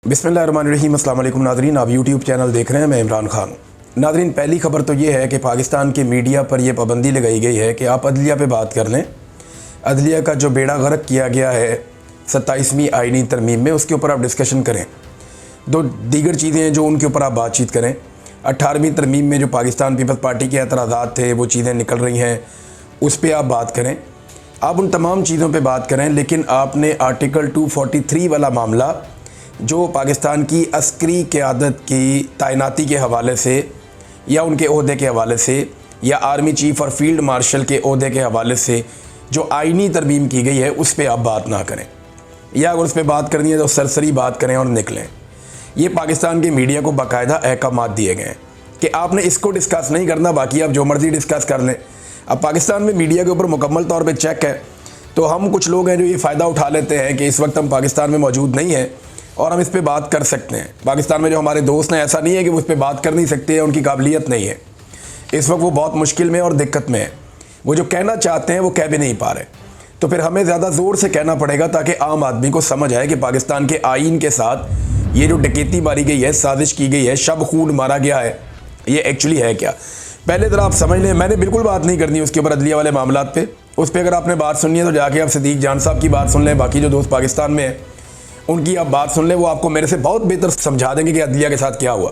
बिस्मिल्लाहिर्रहमानिर्रहीम। अस्सलाम वालेकुम नाज़रीन, आप यूट्यूब चैनल देख रहे हैं, मैं इमरान खान। नाज़रीन, पहली ख़बर तो ये है कि पाकिस्तान के मीडिया पर यह पाबंदी लगाई गई है कि आप अदलिया पे बात कर लें। अदलिया का जो बेड़ा गर्क किया गया है 27वीं आइनी तरमीम में, उसके ऊपर आप डिस्कशन करें। दो दीगर चीज़ें हैं जो उनके ऊपर आप बातचीत करें। 18वीं तरमीम में जो पाकिस्तान पीपल्स पार्टी के एतराज़ात थे, वो चीज़ें निकल रही हैं, उस पर आप बात करें। आप उन तमाम चीज़ों पे बात करें, लेकिन आपने आर्टिकल 243 वाला मामला जो पाकिस्तान की अस्करी क़यादत की तैनाती के हवाले से या उनके ओहदे के हवाले से या आर्मी चीफ़ और फील्ड मार्शल के ओहदे के हवाले से जो आइनी तरमीम की गई है, उस पर आप बात ना करें, या अगर उस पर बात करनी है तो सरसरी बात करें और निकलें। ये पाकिस्तान के मीडिया को बाकायदा अहकामात दिए गए हैं कि आपने इसको डिस्कस नहीं करना, बाकी आप जो मर्ज़ी डिस्कस कर लें। अब पाकिस्तान में मीडिया के ऊपर मुकम्मल तौर पर चेक है, तो हम कुछ लोग हैं जो ये फ़ायदा उठा लेते हैं कि इस वक्त हम पाकिस्तान में मौजूद नहीं हैं और हम इस पे बात कर सकते हैं। पाकिस्तान में जो हमारे दोस्त हैं, ऐसा नहीं है कि वो इस पे बात कर नहीं सकते हैं, उनकी काबिलियत नहीं है। इस वक्त वो बहुत मुश्किल में और दिक्कत में है। वो जो कहना चाहते हैं वो कह भी नहीं पा रहे, तो फिर हमें ज़्यादा ज़ोर से कहना पड़ेगा ताकि आम आदमी को समझ आए कि पाकिस्तान के आइन के साथ ये जो डकैती मारी गई है, साजिश की गई है, शब खून मारा गया है, ये एक्चुअली है क्या। पहले ज़रा आप समझ लें, मैंने बिल्कुल बात नहीं करनी उसके ऊपर अदलिया वाले मामला पे। उस पर अगर आपने बात सुननी है तो जाके आप सिद्दीक जान साहब की बात सुन लें, बाकी जो दोस्त पाकिस्तान में हैं उनकी आप बात सुन लें, वो आपको मेरे से बहुत बेहतर समझा देंगे कि अदलिया के साथ क्या हुआ।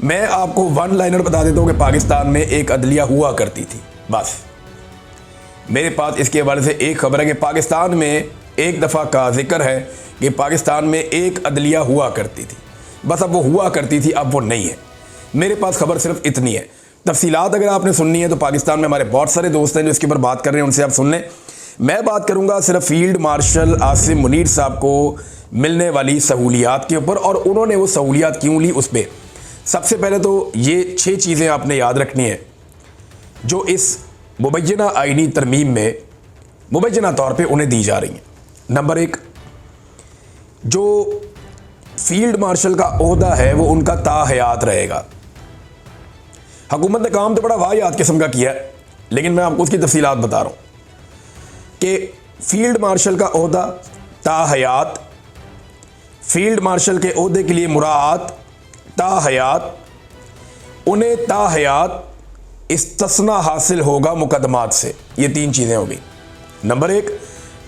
मैं आपको वन लाइनर बता देता हूँ कि पाकिस्तान में एक अदलिया हुआ करती थी, बस। मेरे पास इसके हवाले से एक खबर है कि पाकिस्तान में एक दफ़ा का जिक्र है कि पाकिस्तान में एक अदलिया हुआ करती थी, बस। अब वो हुआ करती थी, अब वो नहीं है। मेरे पास खबर सिर्फ इतनी है। तफसीलात अगर आपने सुननी है तो पाकिस्तान में हमारे बहुत सारे दोस्त हैं जो इसके ऊपर बात कर रहे हैं, उनसे आप सुन लें। मैं बात करूँगा सिर्फ फील्ड मार्शल आसिम मुनीर साहब को मिलने वाली सहूलियात के ऊपर, और उन्होंने वो सहूलियात क्यों ली उस पर। सबसे पहले तो ये 6 चीज़ें आपने याद रखनी है जो इस मुबैना आइनी तरमीम में मुबैना तौर पे उन्हें दी जा रही हैं। नंबर 1, जो फील्ड मार्शल का ओहदा है वो उनका ताहयात रहेगा। हुकूमत ने काम तो बड़ा वाहियात किस्म का किया है, लेकिन मैं आपको उसकी तफसीलात बता रहा हूँ कि फील्ड मार्शल का ओहदा ताहयात, फील्ड मार्शल के ओहदे के लिए मुराद ताहयात, उन्हें ताहयात इस्तिस्ना हासिल होगा मुकदमात से। ये 3 चीज़ें होगी। नंबर 1,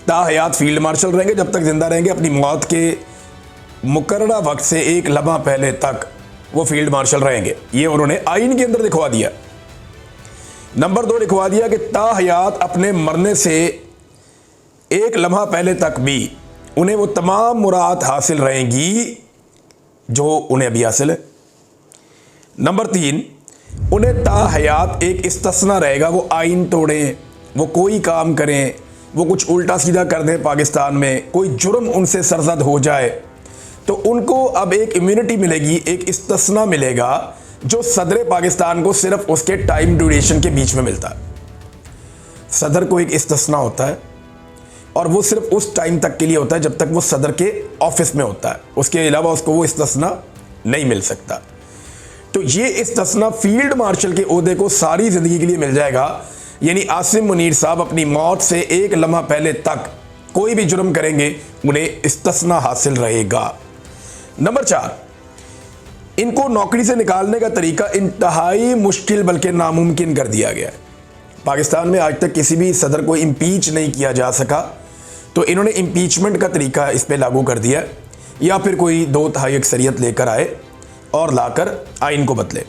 ताहयात फील्ड मार्शल रहेंगे जब तक ज़िंदा रहेंगे, अपनी मौत के मुकर्ररा वक्त से एक लम्हा पहले तक वो फील्ड मार्शल रहेंगे। ये उन्होंने आइन के अंदर लिखवा दिया। नंबर 2 लिखवा दिया कि ताहयात अपने मरने से एक लम्हा पहले तक भी उन्हें वो तमाम मुराद हासिल रहेंगी जो उन्हें अभी हासिल है। नंबर 3, उन्हें ताहयात एक इस्तिस्ना रहेगा, वो आइन तोड़ें, वो कोई काम करें, वो कुछ उल्टा सीधा कर दें, पाकिस्तान में कोई जुर्म उनसे सरजद हो जाए तो उनको अब एक इम्यूनिटी मिलेगी, एक इस्तिस्ना मिलेगा जो सदर पाकिस्तान को सिर्फ उसके टाइम ड्यूरेशन के बीच में मिलता है। सदर को एक इस्तिस्ना होता है और वो सिर्फ उस टाइम तक के लिए होता है जब तक वो सदर के ऑफिस में होता है, उसके अलावा उसको वो इस्तिस्ना नहीं मिल सकता। तो ये इस्तिस्ना फील्ड मार्शल के ओहदे को सारी ज़िंदगी के लिए मिल जाएगा। यानी आसिम मुनीर साहब अपनी मौत से एक लम्हा पहले तक कोई भी जुर्म करेंगे, उन्हें इस्तिस्ना हासिल रहेगा। नंबर 4, इनको नौकरी से निकालने का तरीका इंतहाई मुश्किल बल्कि नामुमकिन कर दिया गया है। पाकिस्तान में आज तक किसी भी सदर को इम्पीच नहीं किया जा सका, तो इन्होंने इम्पीचमेंट का तरीका इस पर लागू कर दिया, या फिर कोई 2/3 अक्सरियत लेकर आए और लाकर आइन को बदले।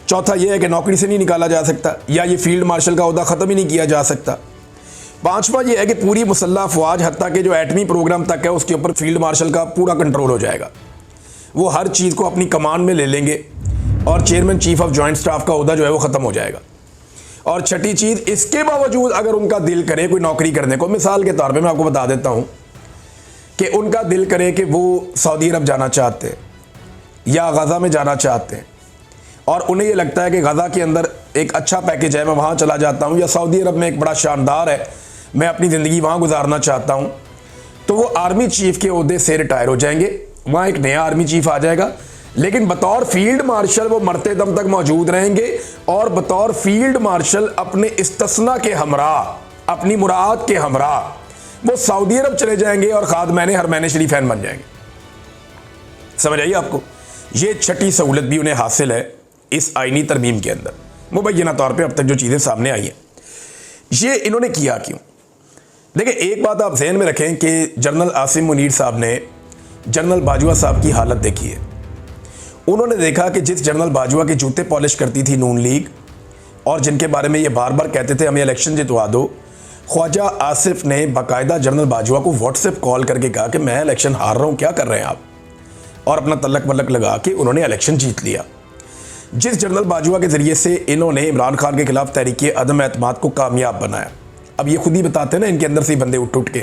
चौथा यह है कि नौकरी से नहीं निकाला जा सकता, या ये फील्ड मार्शल का ओहदा ख़त्म ही नहीं किया जा सकता। 5वां यह है कि पूरी मुसल्लह अफवाज हत्ता के जो एटमी प्रोग्राम तक है उसके ऊपर फील्ड मार्शल का पूरा कंट्रोल हो जाएगा। वो हर चीज़ को अपनी कमान में ले लेंगे और chairman chief of joint staff का ओहदा जो है वो ख़त्म हो जाएगा। और छठी चीज़, इसके बावजूद अगर उनका दिल करे कोई नौकरी करने को, मिसाल के तौर पे मैं आपको बता देता हूँ कि उनका दिल करे कि वो सऊदी अरब जाना चाहते हैं या गज़ा में जाना चाहते हैं, और उन्हें ये लगता है कि गज़ा के अंदर एक अच्छा पैकेज है, मैं वहाँ चला जाता हूँ, या सऊदी अरब में एक बड़ा शानदार है, मैं अपनी ज़िंदगी वहाँ गुजारना चाहता हूँ, तो वो आर्मी चीफ़ के ओहदे से रिटायर हो जाएंगे, वहाँ एक नया आर्मी चीफ़ आ जाएगा, लेकिन बतौर फील्ड मार्शल वो मरते दम तक मौजूद रहेंगे, और बतौर फील्ड मार्शल अपने इस्तिस्ना के हमरा, अपनी मुराद के हमरा वो सऊदी अरब चले जाएंगे और खादमैन हरमैन शरीफैन बन जाएंगे। समझ आइए आपको, ये छठी सहूलत भी उन्हें हासिल है इस आईनी तरमीम के अंदर। मुबैना तौर पे अब तक जो चीज़ें सामने आई हैं, ये इन्होंने किया क्यों? देखिए, एक बात आप जहन में रखें कि जनरल आसिम मुनीर साहब ने जनरल बाजवा साहब की हालत देखी है। उन्होंने देखा कि जिस जनरल बाजवा के जूते पॉलिश करती थी नून लीग, और जिनके बारे में ये बार बार कहते थे हमें इलेक्शन जितवा दो, ख्वाजा आसिफ ने बाकायदा जनरल बाजवा को व्हाट्सएप कॉल करके कहा कि मैं इलेक्शन हार रहा हूँ, क्या कर रहे हैं आप, और अपना तलक वलक लगा के उन्होंने इलेक्शन जीत लिया। जिस जनरल बाजवा के ज़रिए से इन्होंने इमरान खान के खिलाफ तहरीक अदम एतमाद को कामयाब बनाया। अब ये खुद ही बताते हैं ना, इनके अंदर से बंदे उठ के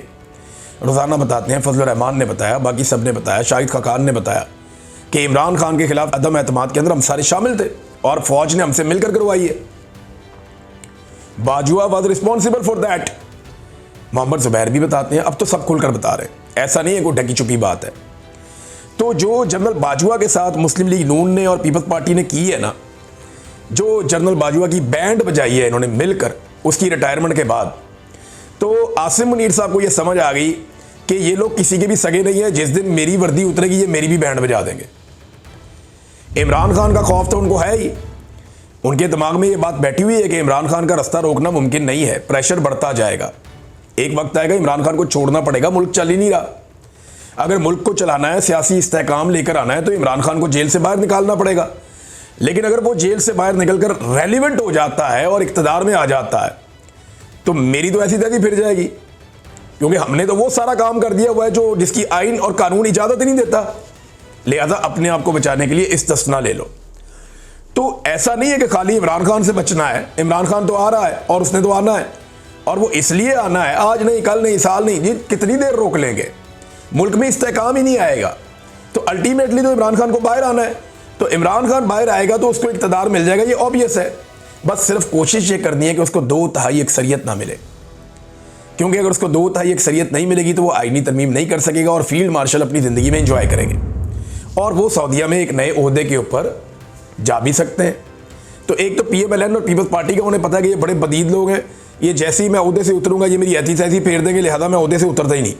रोज़ाना बताते हैं। फजल रहमान ने बताया, बाकी सब ने बताया, शाहिद खाकान ने बताया कि इमरान खान के खिलाफ अदम एतमाद के अंदर हम सारे शामिल थे और फौज ने हमसे मिलकर करवाई है। Bajwa was responsible for that. Mohammed Zubair भी बताते हैं, अब तो सब खुलकर बता रहे हैं, ऐसा नहीं है कोई ढकी छुपी बात है। तो जो जनरल बाजवा के साथ मुस्लिम लीग नून ने और पीपल्स पार्टी ने की है ना, जो जनरल बाजवा की बैंड बजाई है इन्होंने मिलकर उसकी रिटायरमेंट के बाद, तो आसिम मुनीर साहब को यह समझ आ गई कि ये लोग किसी के भी सगे नहीं है। जिस दिन मेरी वर्दी उतरेगी ये मेरी भी बैंड बजा देंगे। इमरान खान का खौफ तो उनको है ही, उनके दिमाग में ये बात बैठी हुई है कि इमरान खान का रास्ता रोकना मुमकिन नहीं है, प्रेशर बढ़ता जाएगा, एक वक्त आएगा इमरान खान को छोड़ना पड़ेगा, मुल्क चल ही नहीं रहा। अगर मुल्क को चलाना है, सियासी इस्तेहकाम लेकर आना है, तो इमरान खान को जेल से बाहर निकालना पड़ेगा। लेकिन अगर वो जेल से बाहर निकलकर रेलिवेंट हो जाता है और इक़्तिदार में आ जाता है, तो मेरी तो ऐसी तैसी फिर जाएगी, क्योंकि हमने तो वो सारा काम कर दिया हुआ है जो जिसकी आइन और कानून इजाज़त ही नहीं देता। लिहाजा अपने आप को बचाने के लिए इस्तिस्ना ले लो। तो ऐसा नहीं है कि खाली इमरान खान से बचना है, इमरान खान तो आ रहा है और उसने तो आना है, और वो इसलिए आना है, आज नहीं, कल नहीं, साल नहीं, जी कितनी देर रोक लेंगे, मुल्क में इस्तेहकाम ही नहीं आएगा। तो अल्टीमेटली तो इमरान खान को बाहर आना है। तो इमरान खान बाहर आएगा तो उसको इक़्तिदार मिल जाएगा, ये ऑब्वियस है। बस सिर्फ कोशिश ये करनी है कि उसको 2/3 अक्सरियत ना मिले, क्योंकि अगर उसको 2/3 अक्सरियत नहीं मिलेगी तो वो आईनी तरमीम नहीं कर सकेगा और फील्ड मार्शल अपनी ज़िंदगी में इंजॉय करेंगे, और वो सऊदीया में एक नए ओहदे के ऊपर जा भी सकते हैं। तो एक तो PMLN और पीपल्स पार्टी का उन्हें पता है कि ये बड़े बदीद लोग हैं, ये जैसे ही मैं ओहदे से उतरूंगा ये मेरी ऐसी तैसी फेर देंगे, लिहाजा मैं ओहदे से उतरता ही नहीं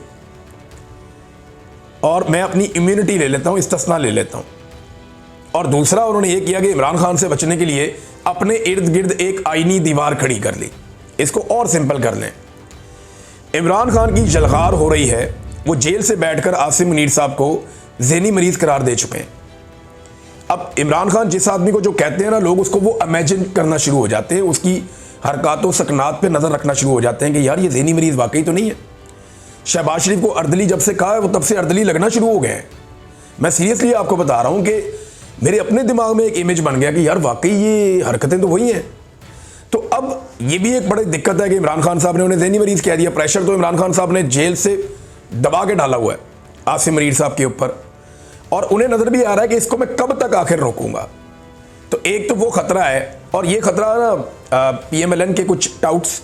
और मैं अपनी इम्यूनिटी ले लेता हूँ, इस्तिस्ना ले लेता हूँ। और दूसरा उन्होंने ये किया कि इमरान खान से बचने के लिए अपने इर्द गिर्द एक आईनी दीवार खड़ी कर ली। इसको और सिंपल कर लें, इमरान खान की जलगार हो रही है, वो जेल से बैठकर आसिम मुनीर साहब को ज़हनी मरीज करार दे चुके हैं। अब इमरान खान जिस आदमी को जो कहते हैं ना लोग, उसको वो इमेजिन करना शुरू हो जाते हैं, उसकी हरकतों सकनात पे नज़र रखना शुरू हो जाते हैं कि यार ये ज़हनी मरीज वाकई तो नहीं है। शहबाज शरीफ को अर्दली जब से कहा है वो तब से अर्दली लगना शुरू हो गए हैं। मैं सीरियसली आपको बता रहा हूँ कि मेरे अपने दिमाग में एक इमेज बन गया कि यार वाकई ये हरकतें तो वही हैं। तो अब ये भी एक बड़ी दिक्कत है कि इमरान खान साहब ने उन्हें ज़हनी मरीज कह दिया। प्रेशर तो इमरान खान साहब ने जेल से दबा के डाला हुआ है आसिम मुनीर साहब के ऊपर, और उन्हें नज़र भी आ रहा है कि इसको मैं कब तक आखिर रोकूंगा। तो एक तो वो ख़तरा है, और ये ख़तरा ना PMLN के कुछ टाउट्स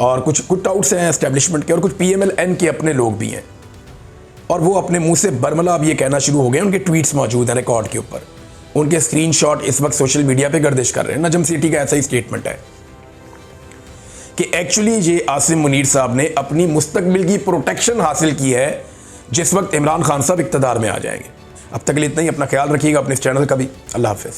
और कुछ टाउट्स हैं एस्टेब्लिशमेंट के, और कुछ PMLN के अपने लोग भी हैं, और वो अपने मुंह से बरमला अब ये कहना शुरू हो गए। उनके ट्वीट्स मौजूद हैं रिकॉर्ड के ऊपर, उनके स्क्रीनशॉट इस वक्त सोशल मीडिया पे गर्दिश कर रहे हैं। नजम सिटी का ऐसा ही स्टेटमेंट है कि एक्चुअली ये आसिम मुनीर साहब ने अपनी मुस्तकबिल की प्रोटेक्शन हासिल की है जिस वक्त इमरान खान साहब इक़्तिदार में आ जाएंगे। अब तक के लिए इतना ही, अपना ख्याल रखिएगा, अपने इस चैनल का भी। अल्लाह हाफ़िज़।